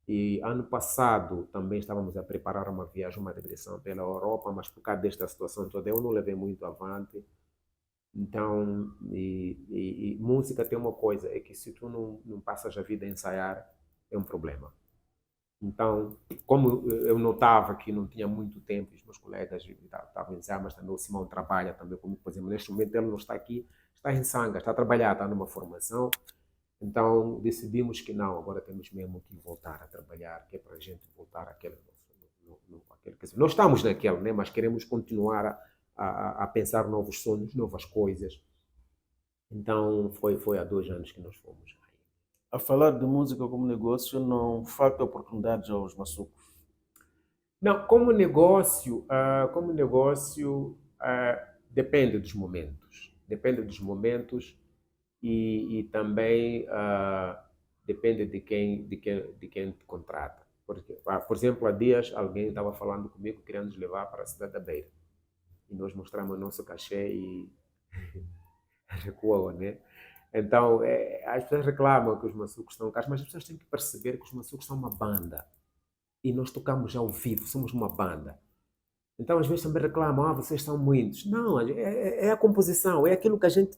E ano passado também estávamos a preparar uma viagem, uma regressão pela Europa, mas por causa desta situação toda eu não levei muito avante. Então, e música tem uma coisa, é que se tu não passas a vida a ensaiar, é um problema. Então, como eu notava que não tinha muito tempo, os meus colegas estavam a ensaiar, mas também o Simão trabalha também comigo, por exemplo, neste momento ele não está aqui, está em Sanga, está a trabalhar, está numa formação. Então, decidimos que não, agora temos mesmo que voltar a trabalhar, que é para a gente voltar àquele quer dizer, nós estamos naquele, né? Mas queremos continuar a pensar novos sonhos, novas coisas. Então, foi há 2 anos que nós fomos.
A falar de música como negócio, não falta oportunidades aos maçucos.
Não, como negócio, depende dos momentos. Depende dos momentos e também depende de quem te contrata. Porque, por exemplo, há dias alguém estava falando comigo querendo nos levar para a cidade da Beira. E nós mostramos o nosso cachê e recuou, né? Então, as pessoas reclamam que os maçucos estão caros, mas as pessoas têm que perceber que os maçucos são uma banda. E nós tocamos ao vivo, somos uma banda. Então, às vezes também reclamam, vocês são muitos. Não, é a composição, é aquilo que a gente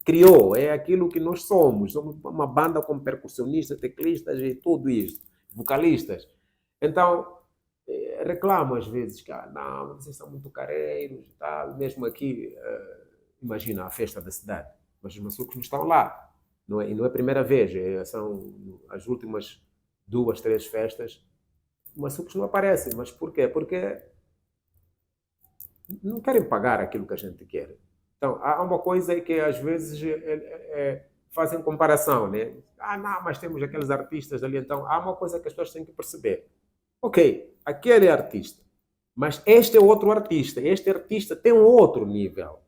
criou, é aquilo que nós somos. Somos uma banda com percussionistas, teclistas e tudo isso, vocalistas. Então, reclamam às vezes que, não, vocês são muito careiros e tal. Mesmo aqui, imagina a festa da cidade, mas os maçucos não estão lá. E não é a primeira vez, são as últimas 2, 3 festas. Os maçucos não aparecem, mas por quê? Porque não querem pagar aquilo que a gente quer. Então, há uma coisa que às vezes fazem comparação, né? Ah, não, mas temos aqueles artistas ali, então há uma coisa que as pessoas têm que perceber. Ok, aquele é artista, mas este é outro artista. Este artista tem um outro nível,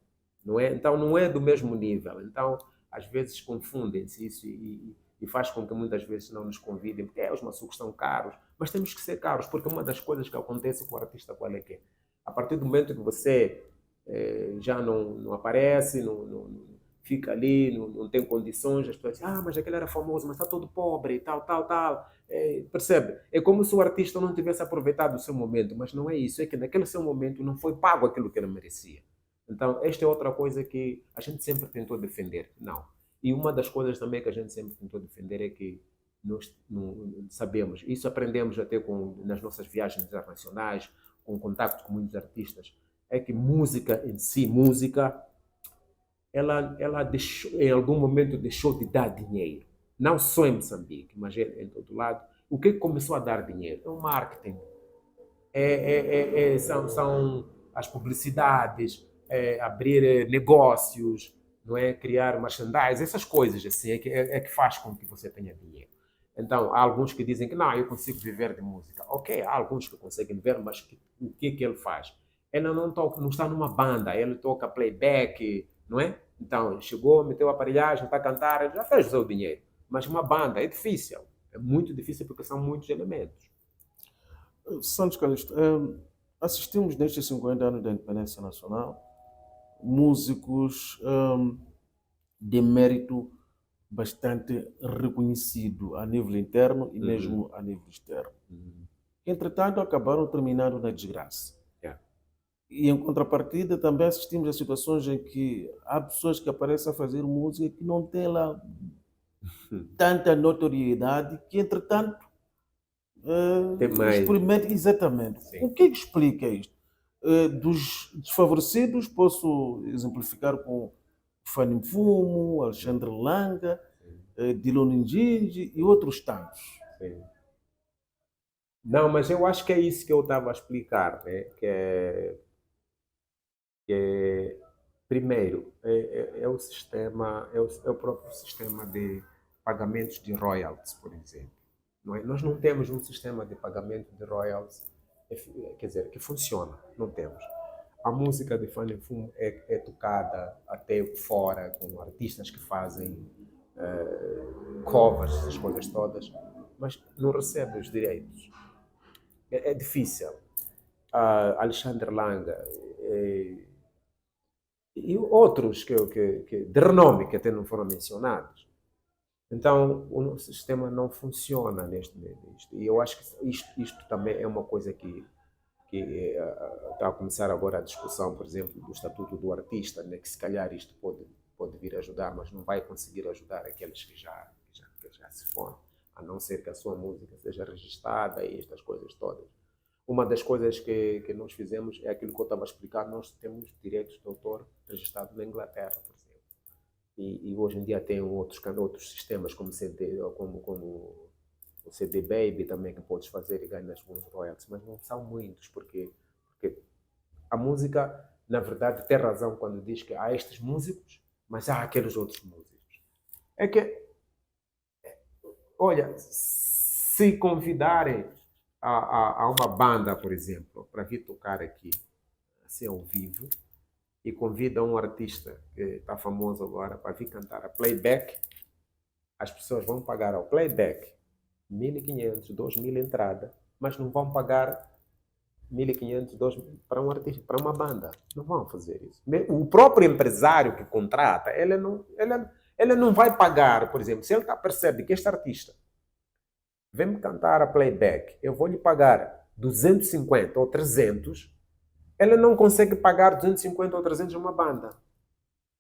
não é? Então não é do mesmo nível. Então, às vezes confundem-se isso e faz com que muitas vezes não nos convidem, porque os maçucos são caros, mas temos que ser caros, porque uma das coisas que acontece com o artista qual é que é? A partir do momento que você já não aparece, fica ali, não tem condições, as pessoas dizem, ah, mas aquele era famoso, mas está todo pobre, tal, tal, tal. Percebe? É como se o artista não tivesse aproveitado o seu momento, mas não é isso, é que naquele seu momento não foi pago aquilo que ele merecia. Então, esta é outra coisa que a gente sempre tentou defender. Não. E uma das coisas também que a gente sempre tentou defender é que nós não sabemos, isso aprendemos até nas nossas viagens internacionais, com contato com muitos artistas, é que música em si, música, ela deixou, em algum momento deixou de dar dinheiro. Não só em Moçambique, mas em todo lado. O que começou a dar dinheiro? É o marketing. São as publicidades, abrir negócios, não é? Criar merchandise, essas coisas assim, que faz com que você tenha dinheiro. Então, há alguns que dizem que não, eu consigo viver de música. Ok, há alguns que conseguem viver, mas o que ele faz? Ele não está numa banda, ele toca playback, não é? Então, chegou, meteu a aparelhagem, está a cantar, já fez o seu dinheiro. Mas uma banda é difícil, é muito difícil porque são muitos elementos.
Santos Calixto, assistimos nestes 50 anos da independência nacional músicos de mérito bastante reconhecido a nível interno e mesmo a nível externo. Entretanto, acabaram terminando na desgraça.
Yeah.
E em contrapartida, também assistimos a situações em que há pessoas que aparecem a fazer música que não têm lá tanta notoriedade, que entretanto
Tem mais.
experimenta exatamente.
Sim.
O que é que explica isto? Dos desfavorecidos, posso exemplificar com Fanny Mfumo, Alexandre Langa, Dilo Ninjinji e outros tantos.
Sim. Não, mas eu acho que é isso que eu estava a explicar, né? Primeiro, é o sistema, é o próprio sistema de pagamentos de royalties, por exemplo. Não é? Nós não temos um sistema de pagamento de royalties, quer dizer, que funciona, não temos. A música de Fanny Mfumo é tocada até fora, com artistas que fazem covers, essas coisas todas, mas não recebe os direitos. É difícil. Alexandre Langa e outros que de renome que até não foram mencionados. Então, o nosso sistema não funciona neste. E eu acho que isto também é uma coisa que está a começar agora a discussão, por exemplo, do Estatuto do Artista, né, que se calhar isto pode vir a ajudar, mas não vai conseguir ajudar aqueles que já se foram, a não ser que a sua música seja registrada e estas coisas todas. Uma das coisas que nós fizemos é aquilo que eu estava a explicar, nós temos direitos de autor registrados na Inglaterra, por exemplo. E hoje em dia tem outros sistemas como CD, como o CD Baby também, que podes fazer e ganhas alguns royalties, mas não são muitos, porque a música, na verdade, tem razão quando diz que há estes músicos, mas há aqueles outros músicos. É que, olha, se convidarem a uma banda, por exemplo, para vir tocar aqui, assim ao vivo, e convidam um artista que está famoso agora para vir cantar a playback, as pessoas vão pagar ao playback 1.500, 2.000 entrada, mas não vão pagar 1.500, 2.000 para um artista, para uma banda. Não vão fazer isso. O próprio empresário que contrata, ele não vai pagar, por exemplo, se ele percebe que este artista vem-me cantar a playback, eu vou lhe pagar 250 ou 300, ele não consegue pagar 250 ou 300 a uma banda.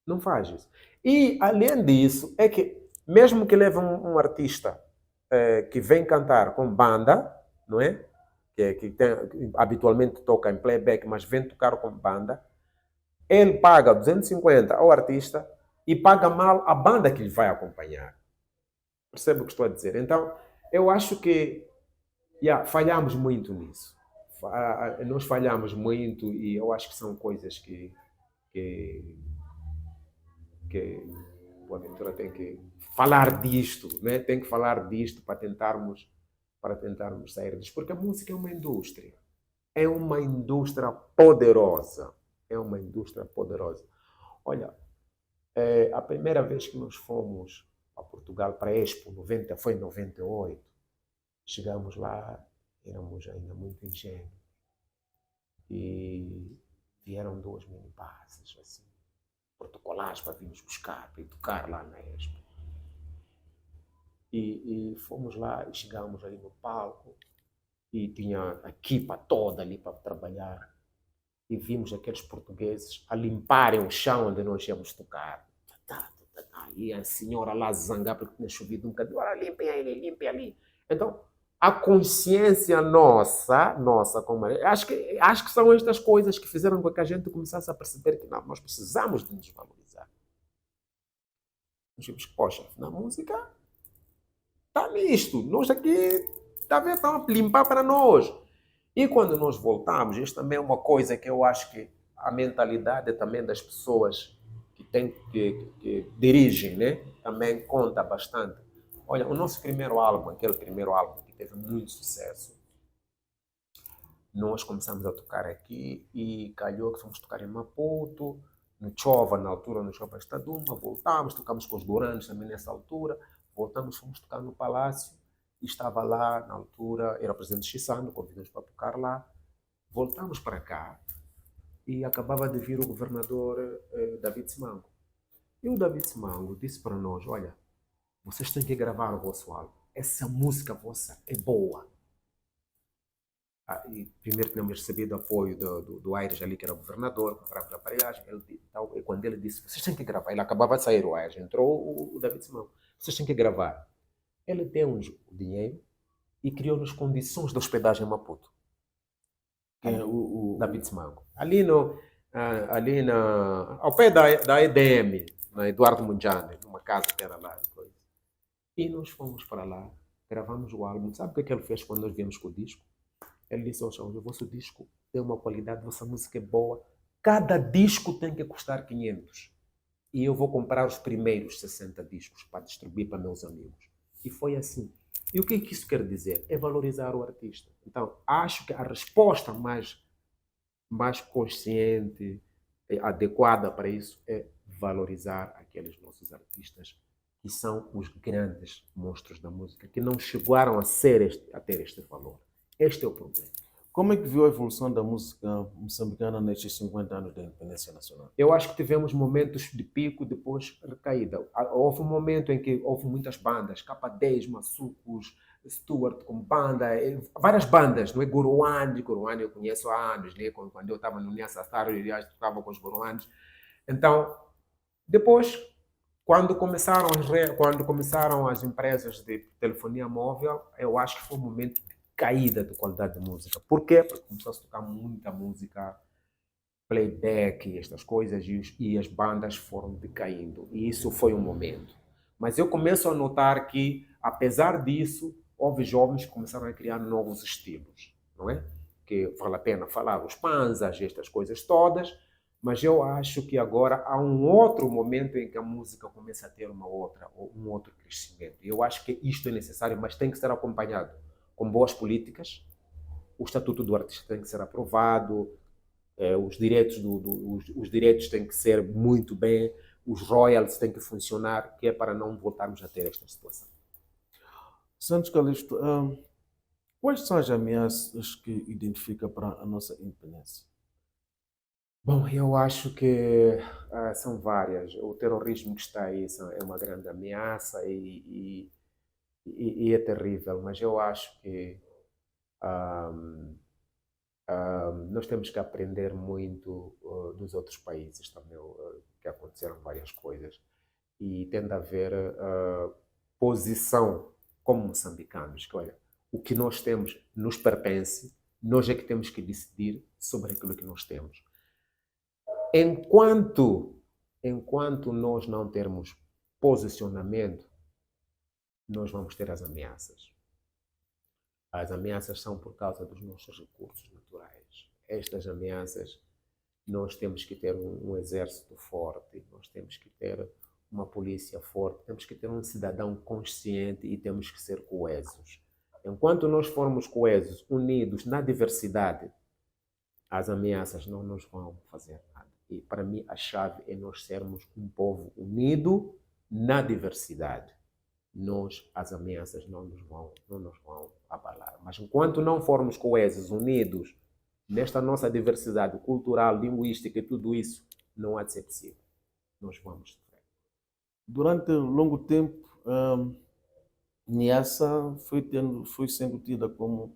Não faz isso. E, além disso, é que, mesmo que leve um artista que vem cantar com banda, não é? Que habitualmente toca em playback, mas vem tocar com banda, ele paga 250 ao artista e paga mal a banda que ele vai acompanhar. Percebe o que estou a dizer? Então, eu acho que falhamos muito nisso. nós falhamos muito e eu acho que são coisas que, que o Aventura tem que falar disto, né? Tem que falar disto para tentarmos sair disto, porque a música é uma indústria poderosa, é uma indústria poderosa. Olha, a primeira vez que nós fomos a Portugal para a Expo 90, foi em 98, chegamos lá, éramos ainda muito ingênuos e vieram duas mini-bases assim, protocolares para virmos buscar, para ir tocar lá na Expo. E fomos lá e chegamos ali no palco e tinha a equipa toda ali para trabalhar e vimos aqueles portugueses a limparem o chão onde nós íamos tocar. E a senhora lá zangar porque tinha chovido um bocadinho, olha, limpem ali. Então, a consciência nossa como acho que são estas coisas que fizeram com que a gente começasse a perceber que não, nós precisamos de nos valorizar. Nós vimos, poxa, na música está nisto, nós aqui estamos a limpar para nós. E quando nós voltamos, isto também é uma coisa que eu acho que a mentalidade também das pessoas que dirigem, né, também conta bastante. Olha, o nosso primeiro álbum, aquele primeiro álbum que teve muito sucesso, nós começamos a tocar aqui e calhou que fomos tocar em Maputo, no Chova, na altura, no Chova Estaduma, voltamos, tocamos com os Goranos também nessa altura, voltamos, fomos tocar no Palácio, e estava lá, na altura, era o presidente Chissano, convidamos para tocar lá, voltamos para cá, e acabava de vir o governador David Simango. E o David Simango disse para nós, olha, vocês têm que gravar o vosso álbum. Essa música vossa é boa. E primeiro tínhamos recebido apoio do Aires ali, que era o governador, comprava a aparelhagem. E quando ele disse, vocês têm que gravar, ele acabava de sair o Aires, entrou o David Simango, vocês têm que gravar. Ele deu-nos o dinheiro e criou-nos condições de hospedagem em Maputo. David Simango. Ao pé da EDM, na Eduardo Munjane, numa casa que era lá. E nós fomos para lá, gravamos o álbum. Sabe o que ele fez quando nós viemos com o disco? Ele disse, o vosso disco tem uma qualidade, a vossa música é boa. Cada disco tem que custar 500. E eu vou comprar os primeiros 60 discos para distribuir para meus amigos. E foi assim. E o que isso quer dizer? É valorizar o artista. Então, acho que a resposta mais consciente, adequada para isso, é valorizar aqueles nossos artistas que são os grandes monstros da música, que não chegaram a ter este valor. Este é o problema.
Como é que viu a evolução da música moçambicana nestes 50 anos da independência nacional?
Eu acho que tivemos momentos de pico, depois recaída. Houve um momento em que houve muitas bandas, K10, Massucos, Stuart como banda, várias bandas, não é? Goruane eu conheço há anos, né? Quando eu estava no Niassa Star, eu já estava com os Goruanes. Então, depois, quando começaram as empresas de telefonia móvel, eu acho que foi um momento de caída de qualidade de música. Por quê? Porque começou a se tocar muita música, playback, estas coisas, e as bandas foram decaindo. E isso foi um momento. Mas eu começo a notar que, apesar disso, houve jovens que começaram a criar novos estilos, não é? Que vale a pena falar, os panzas, estas coisas todas, mas eu acho que agora há um outro momento em que a música começa a ter um outro crescimento. E eu acho que isto é necessário, mas tem que ser acompanhado com boas políticas. O Estatuto do Artista tem que ser aprovado, os direitos têm que ser muito bem, os royalties têm que funcionar, que é para não voltarmos a ter esta situação.
Santos Calixto, quais são as ameaças que identifica para a nossa independência?
Bom, eu acho que são várias. O terrorismo que está aí é uma grande ameaça e é terrível, mas eu acho que nós temos que aprender muito dos outros países também, que aconteceram várias coisas. E tem de haver posição como moçambicanos, que olha, o que nós temos nos pertence, nós é que temos que decidir sobre aquilo que nós temos. Enquanto nós não termos posicionamento, nós vamos ter as ameaças. As ameaças são por causa dos nossos recursos naturais. Estas ameaças, nós temos que ter um exército forte, nós temos que ter uma polícia forte, temos que ter um cidadão consciente e temos que ser coesos. Enquanto nós formos coesos, unidos na diversidade, as ameaças não nos vão fazer nada. E para mim a chave é nós sermos um povo unido na diversidade. As ameaças não nos vão abalar. Mas enquanto não formos coesos, unidos nesta nossa diversidade cultural, linguística e tudo isso, não há de ser possível. Nós vamos sofrer.
Durante longo tempo, Niassa foi sendo tida como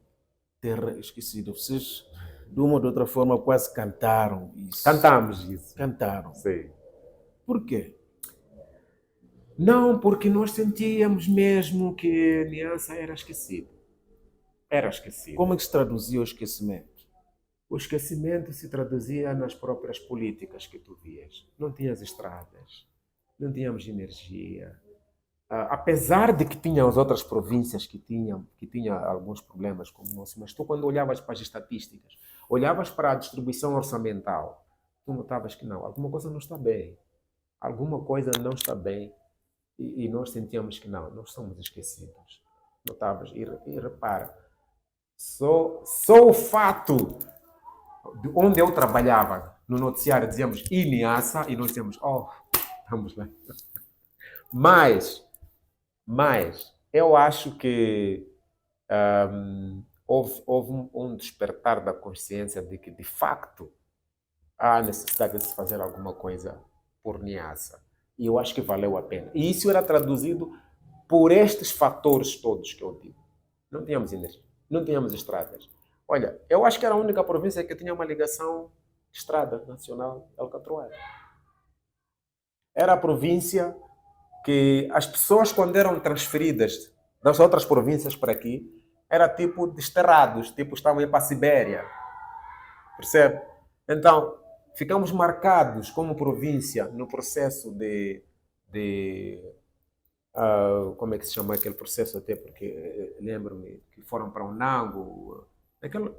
terra esquecida. Vocês, de uma ou de outra forma, quase cantaram isso.
Cantamos isso.
Cantaram.
Sim.
Por quê?
Não, porque nós sentíamos mesmo que Niassa era esquecido. Era esquecido.
Como é que se traduzia o esquecimento?
O esquecimento se traduzia nas próprias políticas que tu vias. Não tinhas estradas, não tínhamos energia. Apesar de que tinha as outras províncias que tinha alguns problemas como o nosso, mas tu quando olhavas para as estatísticas, olhavas para a distribuição orçamental, tu notavas que não, alguma coisa não está bem. Alguma coisa não está bem e nós sentíamos que não, nós somos esquecidos. Notavas? E repara, só o fato de onde eu trabalhava, no noticiário dizíamos Niassa e nós dizíamos, vamos lá. Mas eu acho que houve um despertar da consciência de que, de facto, há necessidade de se fazer alguma coisa por Niassa. E eu acho que valeu a pena. E isso era traduzido por estes fatores todos que eu digo. Não tínhamos energia, não tínhamos estradas. Olha, eu acho que era a única província que tinha uma ligação de estrada nacional alcatroada. Era a província que as pessoas, quando eram transferidas das outras províncias para aqui, era tipo desterrados, tipo estavam indo para a Sibéria. Percebe? Então, ficamos marcados como província no processo como é que se chama aquele processo até, porque lembro-me que foram para o Nango, aquela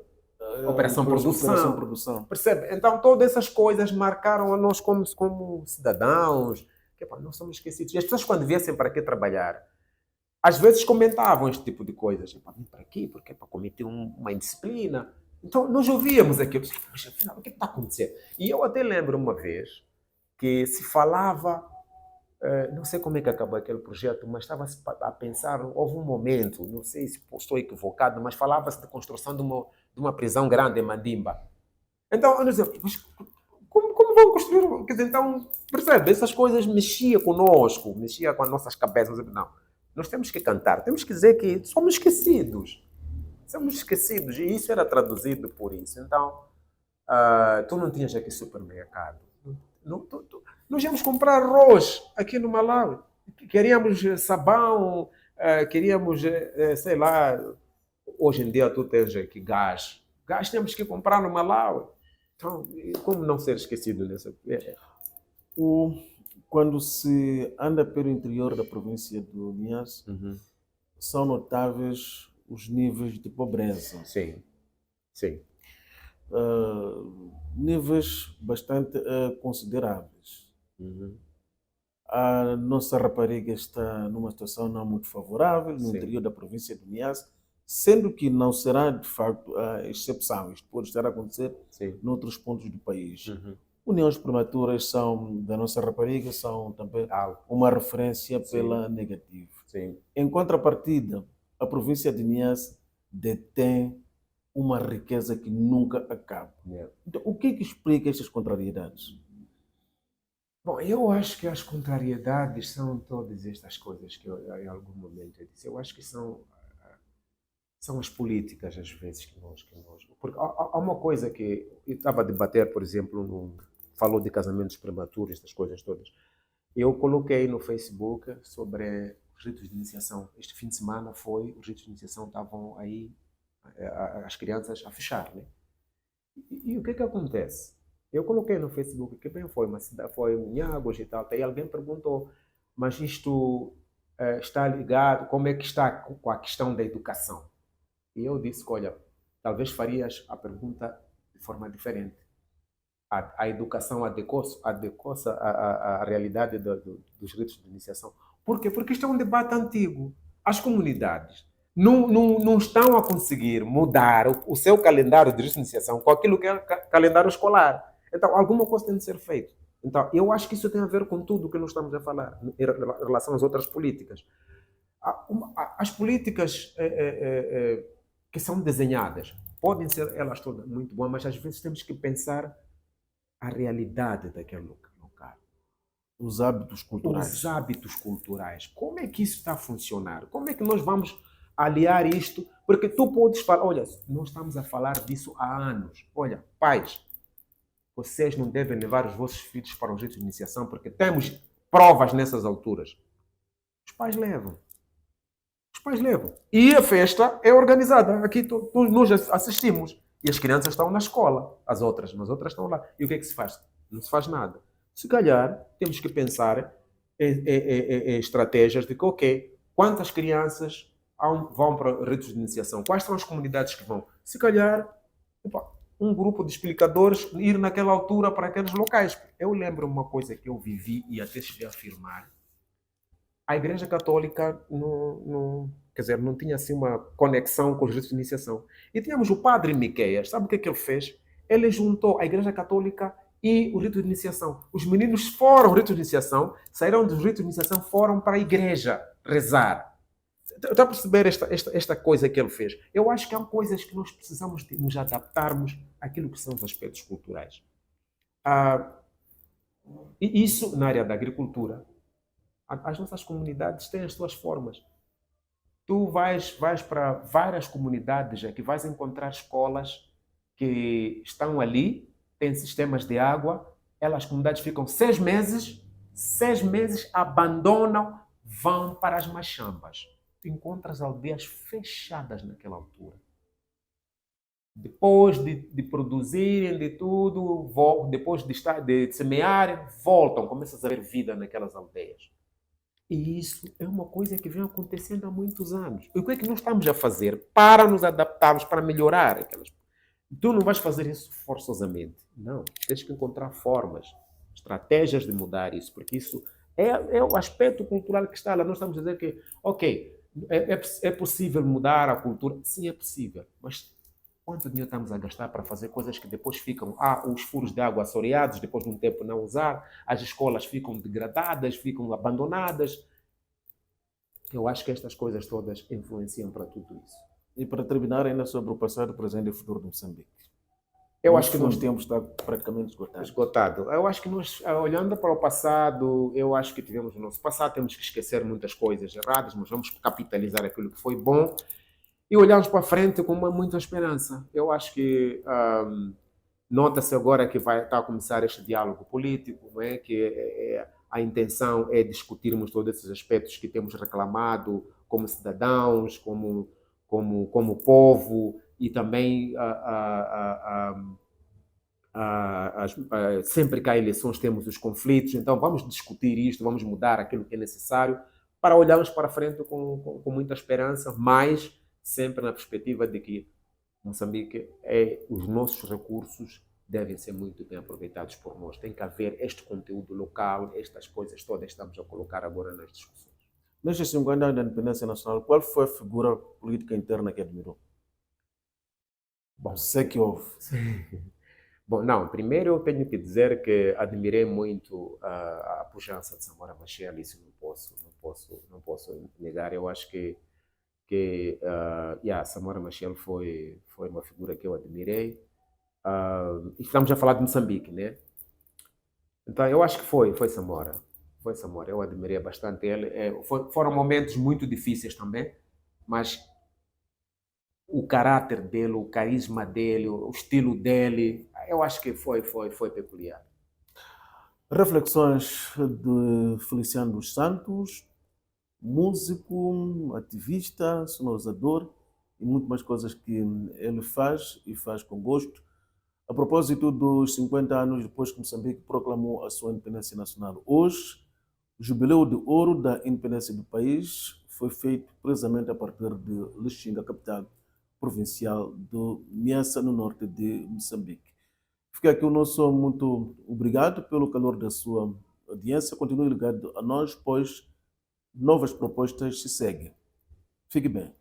Operação Produção. Percebe? Então, todas essas coisas marcaram a nós como cidadãos, que nós somos esquecidos. E as pessoas, quando viessem para aqui trabalhar, às vezes comentavam este tipo de coisas. Vim para aqui porque é para cometer uma indisciplina. Então, nós ouvíamos aquilo. Mas, afinal, o que está acontecendo? E eu até lembro uma vez que se falava, não sei como é que acabou aquele projeto, mas estava-se a pensar, houve um momento, não sei se estou equivocado, mas falava-se de construção de uma prisão grande em Mandimba. Então, eu dizia, mas como vão construir? Quer dizer, então, percebe? Essas coisas mexiam conosco, mexiam com as nossas cabeças. Não, nós temos que cantar, temos que dizer que somos esquecidos. Somos esquecidos, e isso era traduzido por isso. Então, tu não tinhas aqui supermercado. Nós íamos comprar arroz aqui no Malawi. Queríamos sabão, queríamos, sei lá, hoje em dia tu tens aqui gás. Gás temos que comprar no Malawi. Então, como não ser esquecido nessa?
Quando se anda pelo interior da província do Niassa, são notáveis os níveis de pobreza.
Sim.
Níveis bastante consideráveis. A nossa rapariga está numa situação não muito favorável no interior da província do Niassa, sendo que não será de facto a exceção. Isto pode estar a acontecer em outros pontos do país. Uniões prematuras da nossa rapariga são também uma referência pela negativa. Em contrapartida, a província de Niassa detém uma riqueza que nunca acaba. Então, o que explica estas contrariedades?
Bom, eu acho que as contrariedades são todas estas coisas que eu, em algum momento eu disse. Eu acho que são as políticas, às vezes, que nós... Porque há uma coisa que eu estava a debater, por exemplo, falou de casamentos prematuros, estas coisas todas. Eu coloquei no Facebook sobre os ritos de iniciação. Este fim de semana os ritos de iniciação estavam aí, as crianças a fechar, né? E o que acontece? Eu coloquei no Facebook que bem foi em Nhagos e tal, e alguém perguntou, mas isto está ligado, como é que está com a questão da educação? E eu disse que, olha, talvez farias a pergunta de forma diferente. A educação adequou-se à realidade dos ritos de iniciação. Por quê? Porque isto é um debate antigo. As comunidades não estão a conseguir mudar o seu calendário de ritos de iniciação com aquilo que é calendário escolar. Então, alguma coisa tem de ser feita. Então, eu acho que isso tem a ver com tudo o que nós estamos a falar em relação às outras políticas. As políticas que são desenhadas podem ser elas todas muito boas, mas às vezes temos que pensar a realidade daquele local.
Os hábitos culturais.
Os hábitos culturais. Como é que isso está a funcionar? Como é que nós vamos aliar isto? Porque tu podes falar, olha, nós estamos a falar disso há anos. Olha, pais, vocês não devem levar os vossos filhos para os ritos de iniciação porque temos provas nessas alturas. Os pais levam. Os pais levam. E a festa é organizada. Aqui nós assistimos. E as crianças estão na escola. As outras estão lá. E o que é que se faz? Não se faz nada. Se calhar, temos que pensar em estratégias de que, ok, quantas crianças vão para ritos de iniciação? Quais são as comunidades que vão? Se calhar, um grupo de explicadores ir naquela altura para aqueles locais. Eu lembro uma coisa que eu vivi e até cheguei a afirmar. A Igreja Católica não tinha assim uma conexão com os ritos de iniciação. E tínhamos o padre Miqueias. Sabe o que é que ele fez? Ele juntou a Igreja Católica e o rito de iniciação. Os meninos foram ao rito de iniciação, saíram do rito de iniciação, foram para a igreja rezar. Está a perceber esta coisa que ele fez? Eu acho que há coisas que nós precisamos de nos adaptarmos àquilo que são os aspectos culturais. E isso na área da agricultura. As nossas comunidades têm as suas formas. Tu vais para várias comunidades aqui, vais encontrar escolas que estão ali, têm sistemas de água, as comunidades ficam 6 meses, abandonam, vão para as machambas. Tu encontras aldeias fechadas naquela altura. Depois de produzirem de tudo, depois de semearem, voltam, começam a ver vida naquelas aldeias. E isso é uma coisa que vem acontecendo há muitos anos. E o que é que nós estamos a fazer para nos adaptarmos, para melhorar aquelas... Tu não vais fazer isso forçosamente. Não. Tens que encontrar formas, estratégias de mudar isso, porque isso é o aspecto cultural que está lá. Nós estamos a dizer que, ok, é possível mudar a cultura. Sim, é possível. Mas quanto dinheiro estamos a gastar para fazer coisas que depois ficam, os furos de água assoreados, depois de um tempo não usar, as escolas ficam degradadas, ficam abandonadas. Eu acho que estas coisas todas influenciam para tudo isso.
E para terminar, ainda sobre o passado, presente e futuro de Moçambique.
Eu acho que
nós temos está praticamente
esgotado. Eu acho que nós, olhando para o passado, eu acho que tivemos o nosso passado, temos que esquecer muitas coisas erradas, mas vamos capitalizar aquilo que foi bom e olharmos para frente com muita esperança. Eu acho que nota-se agora que vai estar a começar este diálogo político, não é? Que a intenção é discutirmos todos esses aspectos que temos reclamado como cidadãos, como povo, e também sempre que há eleições temos os conflitos. Então vamos discutir isto, vamos mudar aquilo que é necessário para olharmos para frente com muita esperança, mas sempre na perspectiva de que Moçambique, os nossos recursos devem ser muito bem aproveitados por nós. Tem que haver este conteúdo local, estas coisas todas que estamos a colocar agora nas discussões.
Nestes 50 anos da independência nacional, qual foi a figura política interna que admirou?
Bom,
sei que houve.
Bom, não, primeiro eu tenho que dizer que admirei muito a pujança de Samora Machel, isso não posso negar. Eu acho que Samora Machel foi uma figura que eu admirei. Estamos a falar de Moçambique, né? Então eu acho que foi Samora. Foi Samora. Eu admirei bastante ele. Foram momentos muito difíceis também, mas o caráter dele, o carisma dele, o estilo dele, eu acho que foi peculiar.
Reflexões de Feliciano dos Santos, músico, ativista, sonorizador e muito mais coisas que ele faz e faz com gosto. A propósito dos 50 anos depois que Moçambique proclamou a sua independência nacional. Hoje, o jubileu de ouro da independência do país foi feito precisamente a partir de Lichinga, capital provincial do Niassa, no norte de Moçambique. Fica aqui o nosso muito obrigado pelo calor da sua audiência. Continue ligado a nós, pois novas propostas se seguem. Fique bem.